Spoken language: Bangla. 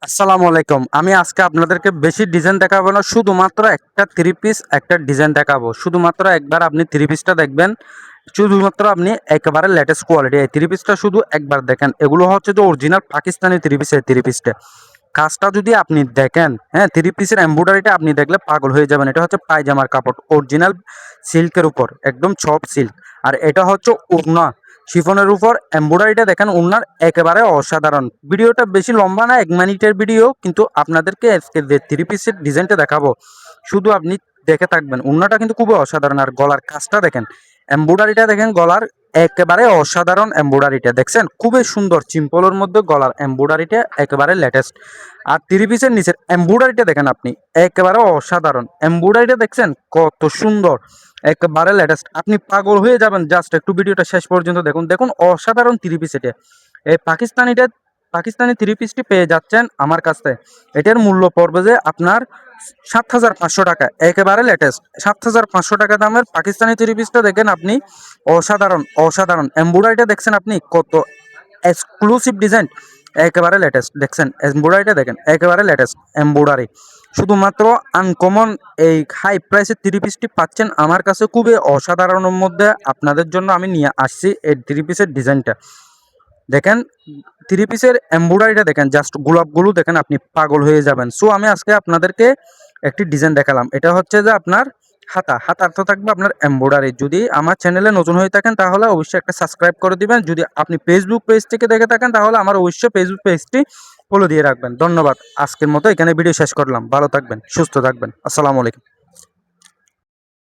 আসসালামু আলাইকুম। আমি আজকে আপনাদেরকে বেশি ডিজাইন দেখাবো না, শুধুমাত্র একটা থ্রি পিস একটা ডিজাইন দেখাবো। শুধুমাত্র একবার আপনি থ্রি পিসটা দেখবেন, শুধুমাত্র আপনি একেবারে লেটেস্ট কোয়ালিটি এই থ্রি পিসটা শুধু একবার দেখেন। এগুলো হচ্ছে যে অরিজিনাল পাকিস্তানি থ্রি পিস। এই থ্রি পিসটা কাজটা যদি আপনি দেখেন, হ্যাঁ, থ্রি পিসের এমব্রয়ডারিটা আপনি দেখলে পাগল হয়ে যাবেন। এটা হচ্ছে পায়জামার কাপড়, অরিজিনাল সিল্কের উপর, একদম সফট সিল্ক। আর এটা হচ্ছে ওড়না, শিফনের উপর এমব্রয়ডারিটা দেখেন, ওড়নার একেবারে অসাধারণ। ভিডিওটা বেশি লম্বা না, 1 মিনিটের ভিডিও, কিন্তু আপনাদেরকে আজকে যে থ্রি পিসের ডিজাইনটা দেখাবো শুধু আপনি দেখে থাকবেন। ওড়নাটা কিন্তু খুবই অসাধারণ। আর গলার কাজটা দেখেন, এমব্রয়ডারিটা দেখেন, গলার একেবারে অসাধারণ। এমব্রয়ডারিটা দেখছেন, খুবই সুন্দর। সিম্পলের মধ্যে গলার এমব্রয়ডারিটা একেবারে লেটেস্ট। আর থ্রি পিসের নিচের এমব্রয়ডারিটা দেখেন আপনি, একেবারে অসাধারণ। এমব্রয়ডারিটা দেখছেন কত সুন্দর, একেবারে লেটেস্ট। আপনি পাগল হয়ে যাবেন। জাস্ট একটু ভিডিওটা শেষ পর্যন্ত দেখুন। দেখুন অসাধারণ থ্রি পিস এটা। এই পাকিস্তানি থ্রি পিসটি পেয়ে যাচ্ছেন আমার কাছে। এটার মূল্য পড়বে যে আপনার ৭,৫০০ টাকা, একেবারে লেটেস্ট। ৭,৫০০ টাকা দামের পাকিস্তানি থ্রি পিসটা দেখেন আপনি, অসাধারণ অসাধারণ। এমব্রয়ডারিটা দেখছেন আপনি, কত এক্সক্লুসিভ ডিজাইন, একেবারে লেটেস্ট। দেখছেন এমব্রয়ডারিটা দেখেন, একেবারে লেটেস্ট এমব্রয়ডারি। শুধুমাত্র আনকমন এই হাই প্রাইসের থ্রি পিসটি পাচ্ছেন আমার কাছে, খুবই অসাধারণের মধ্যে আপনাদের জন্য আমি নিয়ে আসছি এই থ্রি পিসের ডিজাইনটা। দেখেন থ্রি পিসের এমব্রয়ডারিটা দেখেন, জাস্ট গোলাপগুলো দেখেন, আপনি পাগল হয়ে যাবেন। সো আমি আজকে আপনাদেরকে একটি ডিজাইন দেখালাম। এটা হচ্ছে যে আপনার হাতার্থ থাকবে আপনার এমব্রয়ডারি। যদি আমার চ্যানেলে নতুন হয়ে থাকেন তাহলে অবশ্যই একটা সাবস্ক্রাইব করে দিবেন। যদি আপনি ফেসবুক পেজ থেকে দেখে থাকেন তাহলে আমার অবশ্যই ফেসবুক পেজটি ফলো দিয়ে রাখবেন। ধন্যবাদ। আজকের মতো এখানে ভিডিও শেষ করলাম। ভালো থাকবেন, সুস্থ থাকবেন। আসসালামু আলাইকুম।